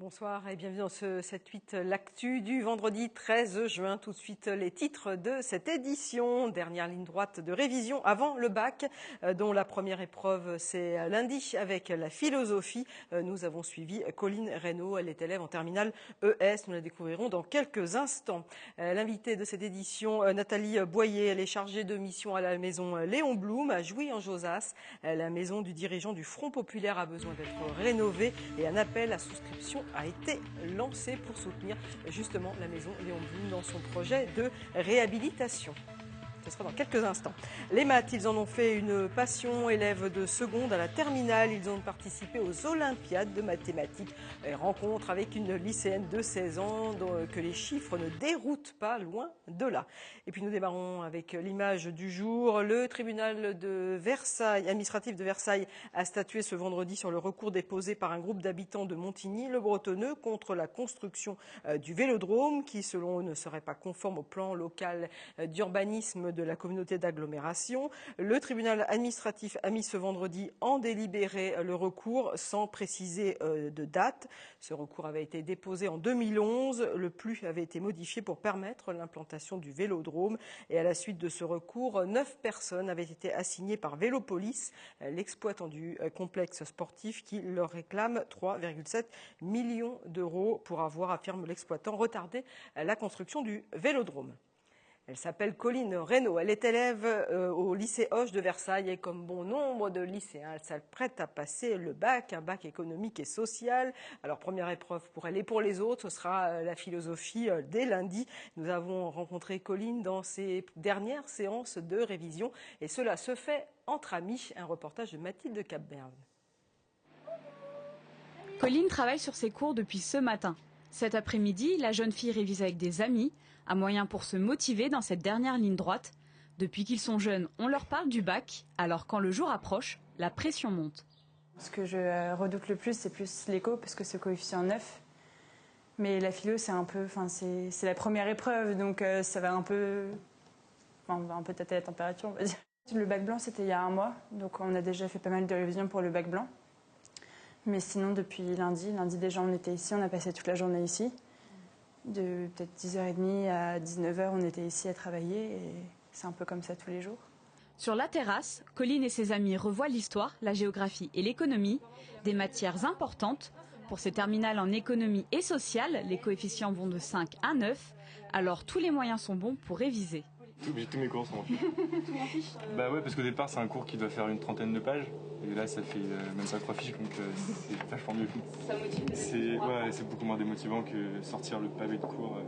Bonsoir et bienvenue dans ce 7-8, l'actu du vendredi 13 juin. Tout de suite, les titres de cette édition. Dernière ligne droite de révision avant le bac, dont la première épreuve, c'est lundi avec la philosophie. Nous avons suivi Colline Reynaud, elle est élève en terminale ES. Nous la découvrirons dans quelques instants. L'invitée de cette édition, Nathalie Boyer, elle est chargée de mission à la maison Léon Blum à Jouy-en-Josas. La maison du dirigeant du Front Populaire a besoin d'être rénovée et un appel à souscription a été lancé pour soutenir justement la maison Léon Blum dans son projet de réhabilitation. Ce sera dans quelques instants. Les maths, ils en ont fait une passion. Élèves de seconde à la terminale, ils ont participé aux Olympiades de mathématiques. Rencontre avec une lycéenne de 16 ans que les chiffres ne déroutent pas, loin de là. Et puis nous démarrons avec l'image du jour. Le tribunal de Versailles, administratif de Versailles, a statué ce vendredi sur le recours déposé par un groupe d'habitants de Montigny-le-Bretonneux contre la construction du vélodrome qui, selon eux, ne serait pas conforme au plan local d'urbanisme de la communauté d'agglomération. Le tribunal administratif a mis ce vendredi en délibéré le recours sans préciser de date. Ce recours avait été déposé en 2011. Le PLU avait été modifié pour permettre l'implantation du vélodrome. Et à la suite de ce recours, 9 personnes avaient été assignées par Vélopolis, l'exploitant du complexe sportif qui leur réclame 3,7 millions d'euros pour avoir, affirme l'exploitant, retardé la construction du vélodrome. Elle s'appelle Colline Reynaud. Elle est élève au lycée Hoche de Versailles et comme bon nombre de lycéens, elle s'apprête à passer le bac, un bac économique et social. Alors première épreuve pour elle et pour les autres, ce sera la philosophie dès lundi. Nous avons rencontré Colline dans ses dernières séances de révision et cela se fait entre amis. Un reportage de Mathilde Capberne. Colline travaille sur ses cours depuis ce matin. Cet après-midi, la jeune fille révise avec des amis, un moyen pour se motiver dans cette dernière ligne droite. Depuis qu'ils sont jeunes, on leur parle du bac, alors quand le jour approche, la pression monte. Ce que je redoute le plus, c'est plus l'éco, parce que c'est coefficient 9. Mais la philo, c'est un peu, c'est la première épreuve, donc ça va un peu, on va un peu tâter la température, on va dire. Le bac blanc, c'était il y a un mois, donc on a déjà fait pas mal de révisions pour le bac blanc. Mais sinon, depuis lundi déjà, on était ici, on a passé toute la journée ici. De peut-être 10h30 à 19h, on était ici à travailler et c'est un peu comme ça tous les jours. Sur la terrasse, Colline et ses amis revoient l'histoire, la géographie et l'économie, des matières importantes. Pour ces terminales en économie et sociale, les coefficients vont de 5 à 9, alors tous les moyens sont bons pour réviser. Tous mes cours sont en fiche. Bah ouais, parce qu'au départ, c'est un cours qui doit faire une trentaine de pages. Et là, ça fait même pas 3 fiches, donc c'est vachement mieux. Ça motive. C'est beaucoup moins démotivant que sortir le pavé de cours.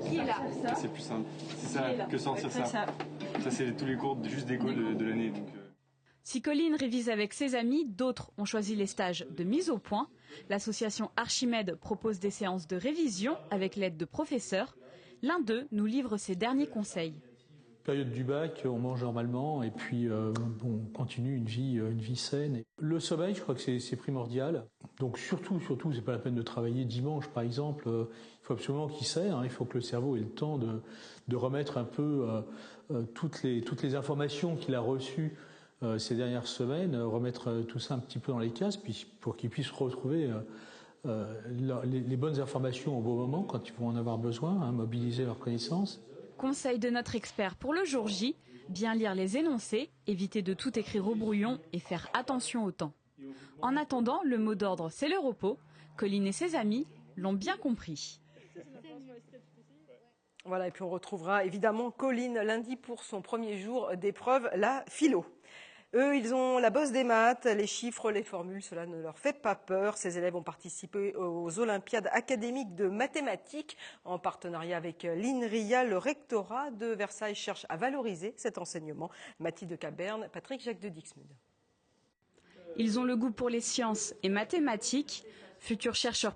Qui est là? C'est plus simple. C'est ça, que sortir ça. Ça, c'est tous les cours juste d'éco de l'année. Si Colline révise avec ses amis, d'autres ont choisi les stages de mise au point. L'association Archimède propose des séances de révision avec l'aide de professeurs. L'un d'eux nous livre ses derniers conseils. Période du bac, on mange normalement et puis on continue une vie saine. Le sommeil, je crois que c'est primordial. Donc surtout, c'est pas la peine de travailler dimanche par exemple. Il faut absolument qu'il sert. Il faut que le cerveau ait le temps de remettre un peu toutes les informations qu'il a reçues ces dernières semaines, remettre tout ça un petit peu dans les cases, puis pour qu'il puisse retrouver les bonnes informations au bon moment quand ils vont en avoir besoin, mobiliser leurs connaissances. Conseil de notre expert pour le jour J, bien lire les énoncés, éviter de tout écrire au brouillon et faire attention au temps. En attendant, le mot d'ordre c'est le repos. Colline et ses amis l'ont bien compris. Voilà, et puis on retrouvera évidemment Colline lundi pour son premier jour d'épreuve, la philo. Eux, ils ont la bosse des maths, les chiffres, les formules, cela ne leur fait pas peur. Ces élèves ont participé aux Olympiades académiques de mathématiques en partenariat avec l'INRIA. Le rectorat de Versailles cherche à valoriser cet enseignement. Mathilde Capberne, Patrick Jacques de Dixmude. Ils ont le goût pour les sciences et mathématiques. Futurs chercheurs